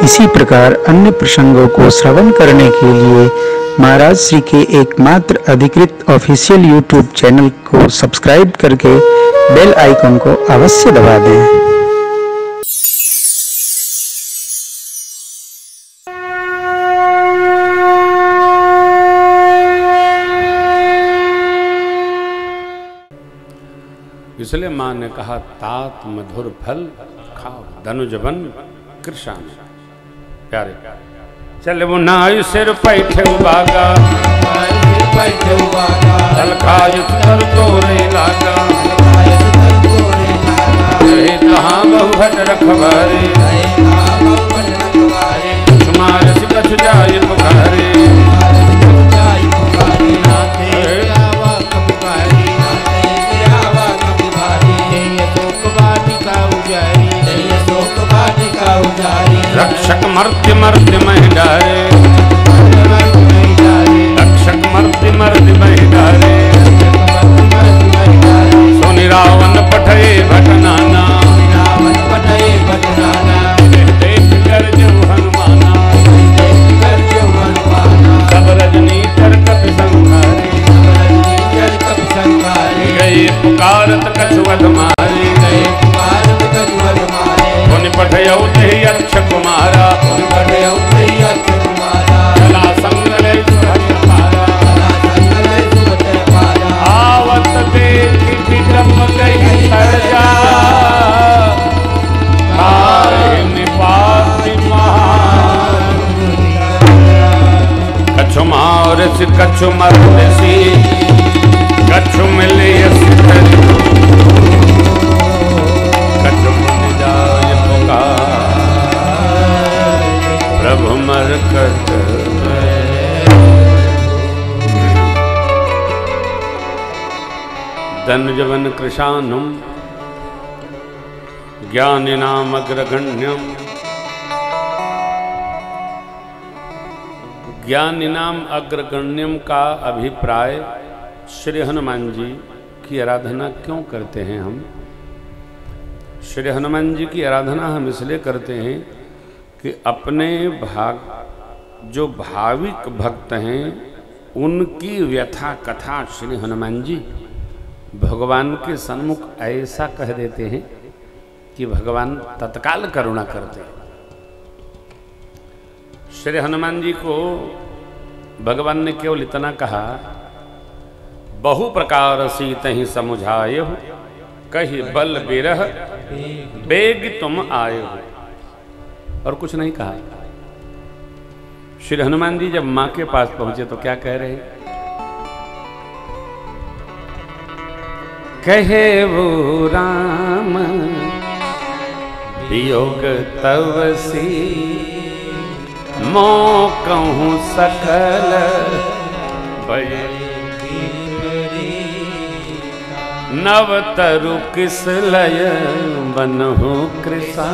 इसी प्रकार अन्य प्रसंगों को श्रवण करने के लिए महाराज श्री के एकमात्र अधिकृत ऑफिशियल यूट्यूब चैनल को सब्सक्राइब करके बेल आइकन को अवश्य दबा दें। इसलिए माँ ने कहा तात मधुर फल खाओ धनुजवन कृष्ण प्यारे चले वो नाय सिर पैठे बागा तर तोरे लागा कहाँ बहुघट रखवारे मारस कछ जाय पुकारे रक्षक मर्त्य मर्त्य मह डारे रक्षक मर्त्य मर्त्य मह डारे सोनि रावण पठे भटनाना देख कर जो हनुमाना सब रजनी करकत संहारे गए पुकारत कछुअत मारे पठयौ तेहि अक्ष कुमारा चला संगले आवत देखि विक्रम गई सर्जा निपाति कछु मारस कछु मरसी कछु मिले प्रभु मर करत धनुजवन कृशानुम ज्ञानिनाम अग्रगण्यम ज्ञानिनाम अग्रगण्यम का अभिप्राय श्री हनुमान जी की आराधना क्यों करते हैं हम? श्री हनुमान जी की आराधना हम इसलिए करते हैं कि अपने जो भाविक भक्त हैं उनकी व्यथा कथा श्री हनुमान जी भगवान के सन्मुख ऐसा कह देते हैं कि भगवान तत्काल करुणा करते हैं। श्री हनुमान जी को भगवान ने केवल इतना कहा बहु प्रकार सीत ही समुझाए हो कही बल बिरह बेग तुम आए हो और कुछ नहीं कहा। श्री हनुमान जी जब मां के पास पहुंचे तो क्या कह रहे? कहे वो राम वियोग तव सी मों कहूं सकल नव तरु किस लय बनहु कृषा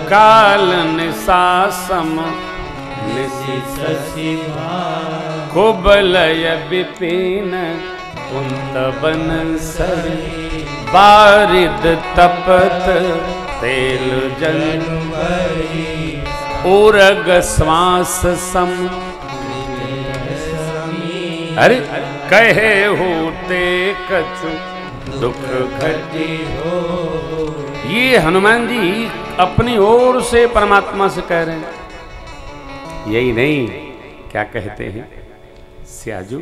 काल निसासम कुबलय विपिन कुंत बनसर बारिद तपत तेल जल उरग श्वास सम अरे कहे होते कछु दुख घटी हो। ये हनुमान जी अपनी ओर से परमात्मा से कह रहे हैं। यही नहीं क्या कहते हैं स्याजू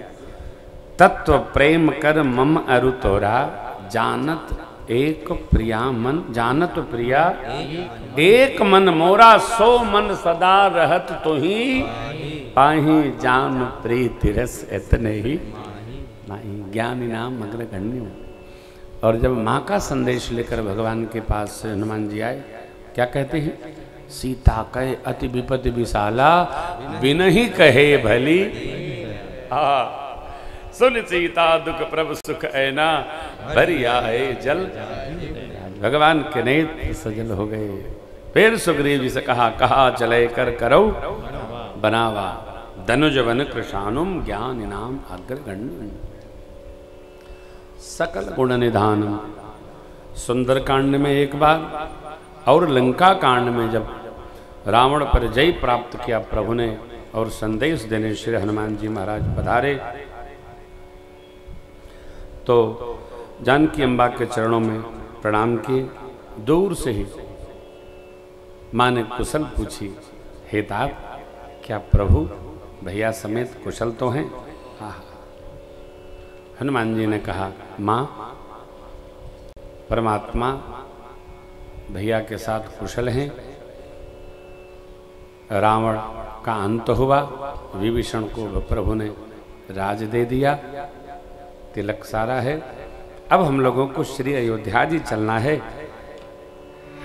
तत्व प्रेम कर मम अरु तोरा जानत एक प्रिया मन जानत प्रिया एक मन मोरा सो मन सदा रहत तो ही पाही जान प्रीति रस इतने ही नहीं ज्ञानी नाम अग्रगण्य। और जब माँ का संदेश लेकर भगवान के पास हनुमान जी आए क्या कहते हैं? सीता कहे अति विपत्ति विशाला बिनहि कहे भली सुन सीता दुख प्रभु सुख ऐना भरी आए जल। भगवान के नेत्र सजल हो गए। फिर सुग्रीव जी से कहा चले कर करो बनावा धनुजवन कृशानुम ज्ञान इनाम अग्रगण्य सकल गुण निधानम। सुंदर कांड में एक बार और लंका कांड में जब रावण पर जय प्राप्त किया प्रभु ने और संदेश देने श्री हनुमान जी महाराज पधारे तो जानकी अम्बा के चरणों में प्रणाम किए। दूर से ही माँ ने कुशल पूछी, हे तात, क्या प्रभु भैया समेत कुशल तो हैं? हाँ। हनुमान जी ने कहा, माँ, परमात्मा भैया के साथ कुशल हैं। रावण का अंत हुआ, विभीषण को प्रभु ने राज दे दिया, तिलक सारा है। अब हम लोगों को श्री अयोध्या जी चलना है।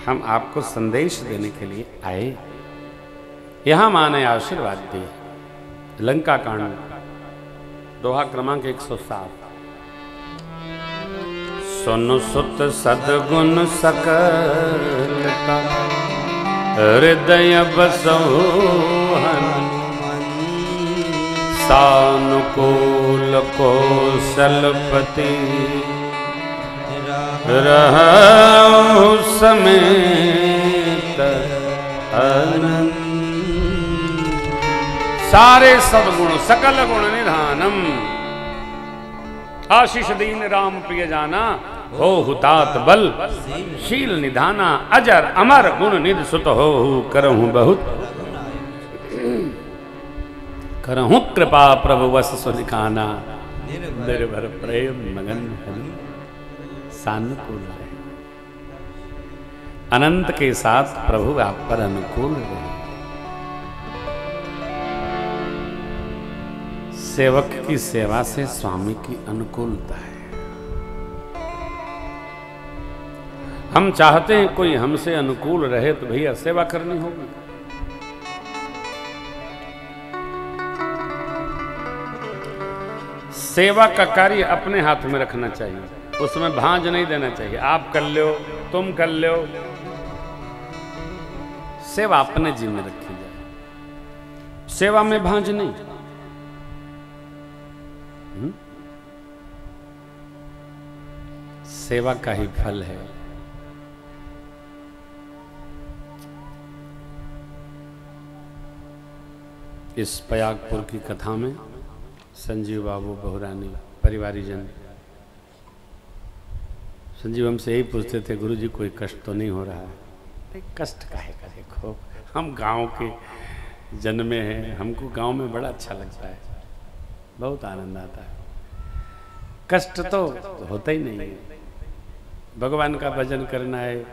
हम आपको संदेश देने के लिए आए। यहां मां ने आशीर्वाद दिए। लंका कांड दोहा क्रमांक 107। सुन सुत सदगुण सकलता हृदय बसहु सानुकूल कौशलपति रहु समेत अनंत। सारे सद्गुण सकल गुण निधानम आशीष दीन राम प्रिय जाना हो हुतात बल शील निधाना अजर अमर गुण निध सुत हो करहूं बहुत करहूं कृपा प्रभु वस सुनिकाना निर्भर प्रेम मगन सानुकूल है। अनंत के साथ प्रभु आप पर अनुकूल रहे। सेवक की सेवा से स्वामी की अनुकूलता है। हम चाहते हैं कोई हमसे अनुकूल रहे तो भैया सेवा करनी होगी। सेवा का कार्य अपने हाथ में रखना चाहिए, उसमें भांज नहीं देना चाहिए। आप कर लो, तुम कर लो, सेवा अपने जी में रखी जाए, सेवा में भांज नहीं। सेवा का ही फल है। इस पयागपुर की कथा में संजीव बाबू बहुरानी परिवारीजन संजीव हमसे यही पूछते थे, गुरुजी कोई कष्ट तो नहीं हो रहा है? कष्ट काहे का, देखो हम गांव के जन्मे हैं, हमको गांव में बड़ा अच्छा लगता है, बहुत आनंद आता है। कष्ट तो होता ही नहीं है। भगवान का भजन करना है,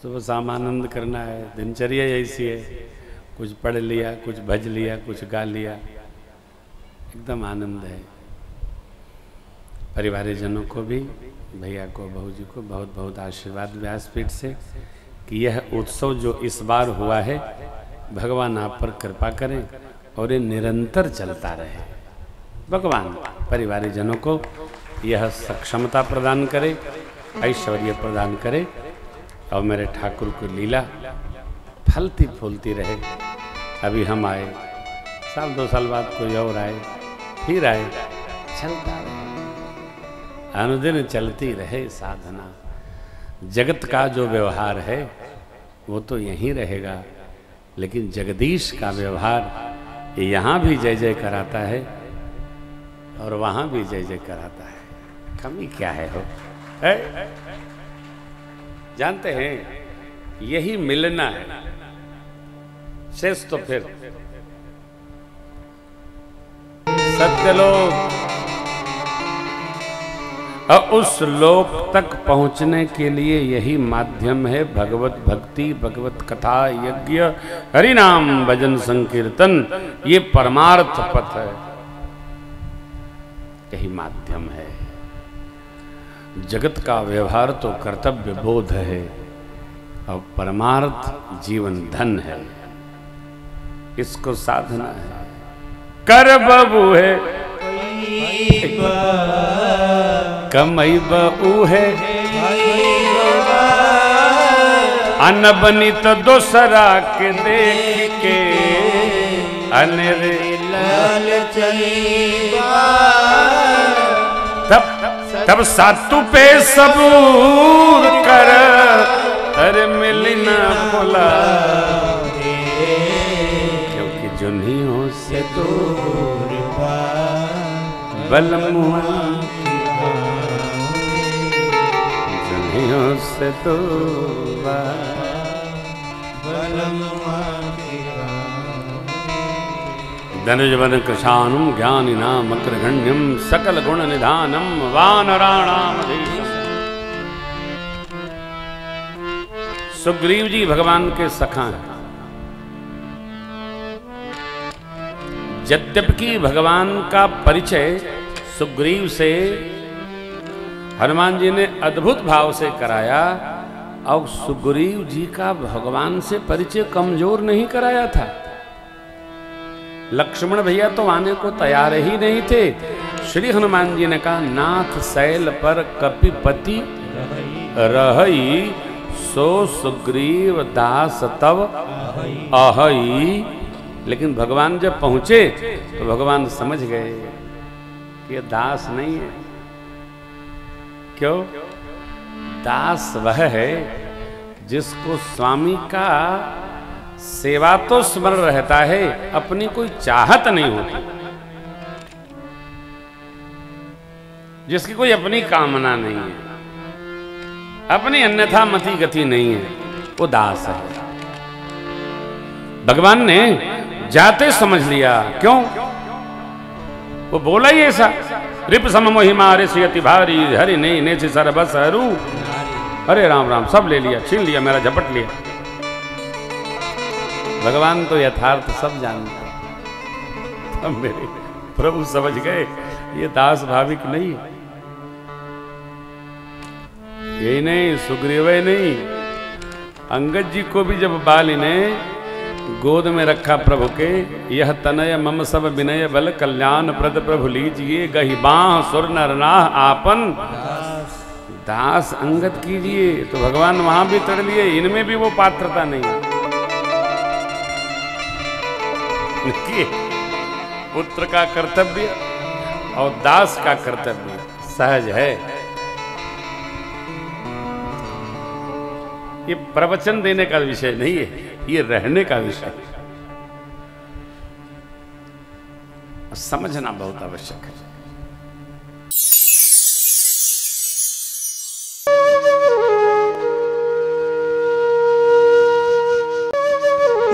सुबह शाम आनंद करना है, दिनचर्या ऐसी है, कुछ पढ़ लिया, कुछ भज लिया, कुछ गा लिया, एकदम आनंद है। परिवारजनों को भी, भैया को, बहू जी को बहुत बहुत आशीर्वाद व्यासपीठ से कि यह उत्सव जो इस बार हुआ है, भगवान आप पर कृपा करें और ये निरंतर चलता रहे। भगवान परिवारजनों को यह सक्षमता प्रदान करे, ऐश्वर्य प्रदान करे और मेरे ठाकुर को लीला फलती फूलती रहे। अभी हम आए, साल 2 साल बाद कोई और आए, फिर आए, चलता रहे, अनुदिन चलती रहे साधना। जगत का जो व्यवहार है वो तो यहीं रहेगा, लेकिन जगदीश का व्यवहार यहाँ भी जय जय कराता है और वहाँ भी जय जय कराता है। कमी क्या है हो है? जानते हैं यही मिलना है, शेष तो फिर सत्यलोक और उस लोक तक पहुंचने के लिए यही माध्यम है भगवत भक्ति, भगवत कथा, यज्ञ, हरि नाम, भजन, संकीर्तन। ये परमार्थ पथ है, यही माध्यम है। जगत का व्यवहार तो कर्तव्य बोध है और परमार्थ जीवन धन है, इसको साधना है। कर बबू है कमई बबू है अन बनित दोसरा के देख के अनरे लाल तब सातु पे सबूर कर अरे मिलना बोला बलमुआ जनियों से तो धनुजवन कृशानुम ज्ञानिनाम अग्रगण्यम सकल गुण निधानम वानराणाम अधीशम। सुग्रीव जी भगवान के सखा हैं। यद्यपि भगवान का परिचय सुग्रीव से हनुमान जी ने अद्भुत भाव से कराया, और सुग्रीव जी का भगवान से परिचय कमजोर नहीं कराया था। लक्ष्मण भैया तो आने को तैयार ही नहीं थे। श्री हनुमान जी ने कहा, नाथ शैल पर कपिपति रहई, सो सुग्रीव दास तब अहई। लेकिन भगवान जब पहुंचे तो भगवान समझ गए कि ये दास नहीं है। क्यों? दास वह है जिसको स्वामी का सेवा तो स्मरण रहता है, अपनी कोई चाहत नहीं होती, जिसकी कोई अपनी कामना नहीं है, अपनी अन्यथा मति गति नहीं है, वो दास है। भगवान ने जाते समझ लिया। क्यों? वो बोला ही ऐसा, रिप सम मोहि मारे सियति भारी, हरि नहीं ने सरबस हरू। अरे राम राम, सब ले लिया, छीन लिया, मेरा झपट लिया। भगवान तो यथार्थ सब जानते। अब मेरे प्रभु समझ गए ये दास भाविक नहीं है। यही नहीं, सुग्रीव नहीं, अंगद जी को भी जब बाली ने गोद में रखा प्रभु के, यह तनय मम सब विनय बल कल्याण प्रद प्रभु लीजिए, गही बाह सुर नर नाह आपन दास अंगद कीजिए। तो भगवान वहां भी तड़ लिए, इनमें भी वो पात्रता नहीं है। पुत्र का कर्तव्य और दास का कर्तव्य सहज है। ये प्रवचन देने का विषय नहीं है, ये रहने का विषय है। समझना बहुत आवश्यक है।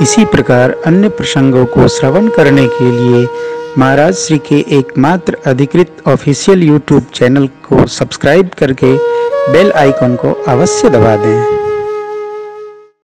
इसी प्रकार अन्य प्रसंगों को श्रवण करने के लिए महाराज श्री के एकमात्र अधिकृत ऑफिशियल YouTube चैनल को सब्सक्राइब करके बेल आइकन को अवश्य दबा दें।